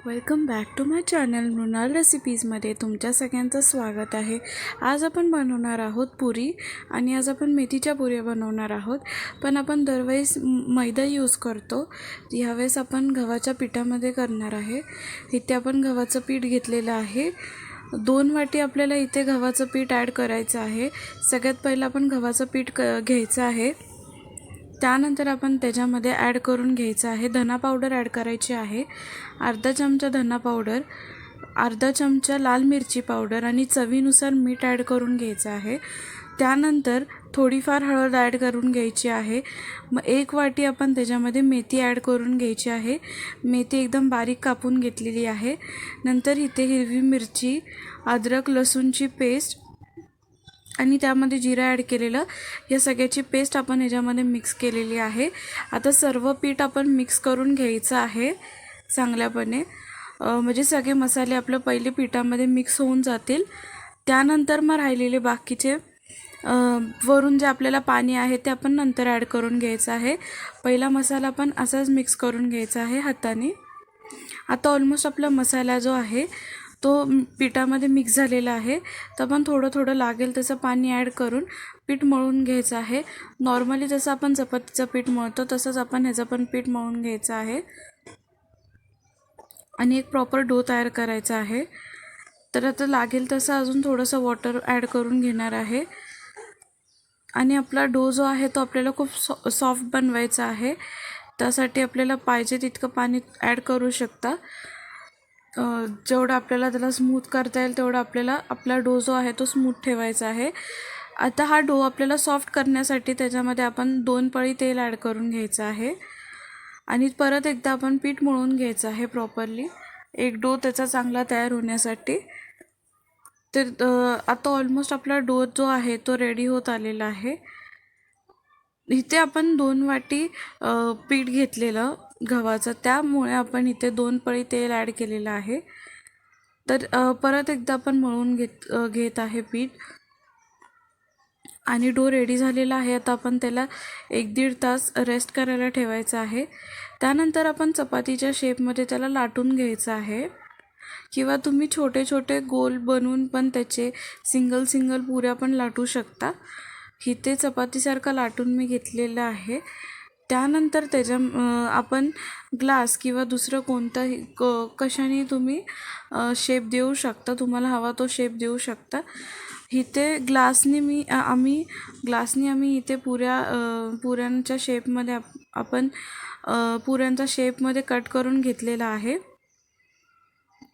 Welcome back to my channel Mrunal रेसिपीजमध्ये तुमच्या सगळ्यांचं स्वागत आहे। आज आपण बनवणार आहोत पुरी आणि आज आपण मेथीच्या पुऱ्या बनवणार आहोत। पण आपण दरवेळेस मैदा यूज करतो, यावेळेस आपण गव्हाच्या पिठामध्ये करणार आहे। इथे आपण गव्हाचं पीठ घेतलेलं आहे। 2 वाटी आपल्याला इथे गव्हाचं पीठ ॲड करायचं आहे। सगळ्यात पहिलं आपण गव्हाचं पीठ घ्यायचं आहे। त्यानंतर आपण त्याच्यामध्ये ॲड करून घ्यायचं आहे धना पावडर ॲड करायची आहे। अर्धा चमचा धना पावडर, अर्धा चमचा लाल मिरची पावडर आणि चवीनुसार मीठ ॲड करून घ्यायचं आहे। त्यानंतर थोडीफार हळद ॲड करून घ्यायची आहे। मग 1 वाटी आपण त्याच्यामध्ये मेथी ॲड करून घ्यायची आहे। मेथी एकदम बारीक कापून घेतलेली आहे। नंतर इथे हिरवी मिरची, अद्रक लसूणची पेस्ट आणि त्यामध्ये जिरा ॲड केलेलं, या सगळ्याची पेस्ट आपण याच्यामध्ये मिक्स केलेली आहे। आता सर्व पीठ आपण मिक्स करून घ्यायचं आहे चांगल्यापणे, म्हणजे सगळे मसाले आपल्या पहिले पिठामध्ये मिक्स होऊन जातील। त्यानंतर मग राहिलेले बाकीचे वरून जे आपल्याला पाणी आहे ते आपण नंतर ॲड करून घ्यायचं आहे। पहिला मसाला पण असाच मिक्स करून घ्यायचा आहे हाताने। आता ऑलमोस्ट आपला मसाला जो आहे तो पिठामध्ये मिक्स झालेला आहे, तर आपण थोडं थोडं लागेल तसं पाणी ॲड करून पीठ मळून घ्यायचं आहे। नॉर्मली जसं आपण चपातीचं पीठ मळतो तसंच आपण ह्याचं पण पीठ मळून घ्यायचं आहे आणि एक प्रॉपर डो तयार करायचा आहे। तर आता लागेल तसं अजून थोडंसं वॉटर ॲड करून घेणार आहे आणि आपला डो जो आहे तो आपल्याला खूप सॉफ्ट बनवायचा आहे। त्यासाठी आपल्याला पाहिजे तितकं पाणी ॲड करू शकता। जेवढं आपल्याला त्याला स्मूथ करता येईल तेवढं आपल्याला आपला डो जो आहे तो स्मूथ ठेवायचा आहे। आता हा डो आपल्याला सॉफ्ट करण्यासाठी त्याच्यामध्ये आपण 2 पळी तेल ॲड करून घ्यायचं आहे आणि परत एकदा आपण पीठ मळून घ्यायचं आहे प्रॉपरली, एक डो त्याचा चांगला तयार होण्यासाठी। तर आता ऑलमोस्ट आपला डो जो आहे तो रेडी होत आलेला आहे। इथे आपण 2 वाटी पीठ घेतलेलं गव्हाचं, त्यामुळे आपण इथे 2 पळी तेल ॲड केलेलं आहे। तर परत एकदा आपण मळून घेत आहे पीठ आणि डो रेडी झालेला आहे। आता आपण त्याला 1-1.5 तास रेस्ट करायला ठेवायचं आहे। त्यानंतर आपण चपातीच्या शेपमध्ये त्याला लाटून घ्यायचं आहे, किंवा तुम्ही छोटे छोटे गोल बनवून पण त्याचे सिंगल पुऱ्या पण लाटू शकता। इथे चपातीसारखं लाटून मी घेतलेलं आहे। त्यानंतर त्याच्या आपण ग्लास किंवा दुसरं कोणताही कशाने तुम्ही शेप देऊ शकता, तुम्हाला हवा तो शेप देऊ शकता। इथे आम्ही ग्लासने इथे पुऱ्यांच्या शेपमध्ये आपण पुऱ्यांचा शेपमध्ये कट करून घेतलेला आहे।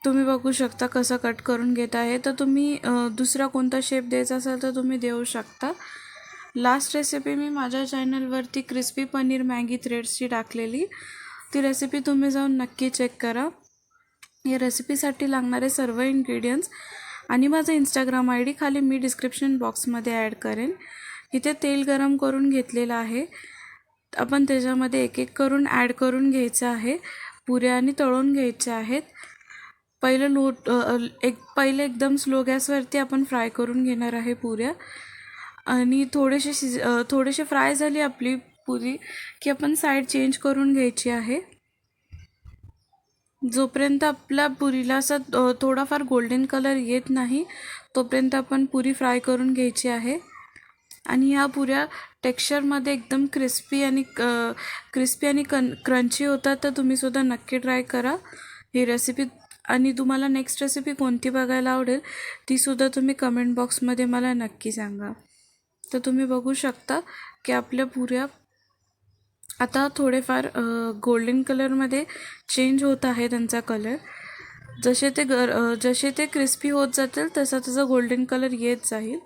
तुम्ही बघू शकता कसं कट करून घेत आहे। तर तुम्ही दुसरा कोणता शेप द्यायचा असेल तर तुम्ही देऊ शकता। लास्ट रेसिपी मी माझ्या चॅनलवरती क्रिस्पी पनीर मॅगी थ्रेड्सची टाकलेली, ती रेसिपी तुम्ही जाऊन नक्की चेक करा। या रेसिपीसाठी लागणारे सर्व इन्ग्रेडियंट्स आणि माझा इंस्टाग्राम ID खाली मी डिस्क्रिप्शन बॉक्समध्ये ॲड करेन। इथे तेल गरम करून घेतलेलं आहे, आपण त्याच्यामध्ये एक करून ॲड करून घ्यायचं आहे। पुऱ्या आणि तळून घ्यायच्या आहेत। पहिले एकदम स्लो गॅसवरती आपण फ्राय करून घेणार आहे पुऱ्या, आणि थोडेसे फ्राय झाली आपली पुरी की आपण साईड चेंज करून घ्यायची आहे। जोपर्यंत आपल्या पुरीला असा थोडाफार गोल्डन कलर येत नाही तोपर्यंत आपण पुरी फ्राय करून घ्यायची आहे। आणि ह्या पुऱ्या टेक्स्चरमध्ये एकदम क्रिस्पी आणि क्रंची होतात। तर तुम्ही सुद्धा नक्की ट्राय करा ही रेसिपी, आणि तुम्हाला नेक्स्ट रेसिपी कोणती बघायला आवडेल तीसुद्धा तुम्ही कमेंट बॉक्समध्ये मला नक्की सांगा। तर तुम्ही बघू शकता की आपल्या पुऱ्या आता थोडेफार गोल्डन कलरमध्ये चेंज होत आहे त्यांचा कलर। जसे ते क्रिस्पी होत जातील तसा त्याचा गोल्डन कलर येत जाईल।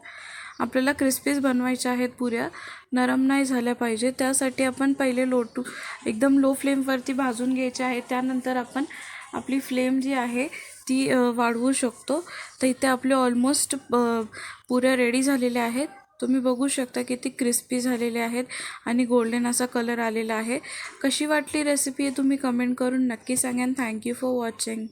आपल्याला क्रिस्पीच बनवायच्या आहेत पुऱ्या, नरम नाही झाल्या पाहिजे। त्यासाठी आपण पहिले एकदम लो फ्लेमवरती भाजून घ्यायचे आहे। त्यानंतर आपण आपली फ्लेम जी आहे ती वाढवू शकतो। तर इथे आपले ऑलमोस्ट पुऱ्या रेडी झालेल्या आहेत। तुम्ही बघू शकता किती क्रिस्पी झालेले आहेत आणि गोल्डन असा कलर आलेला आहे। कशी वाटली रेसिपी तुम्ही कमेंट करून नक्की सांगा। Thank you for watching.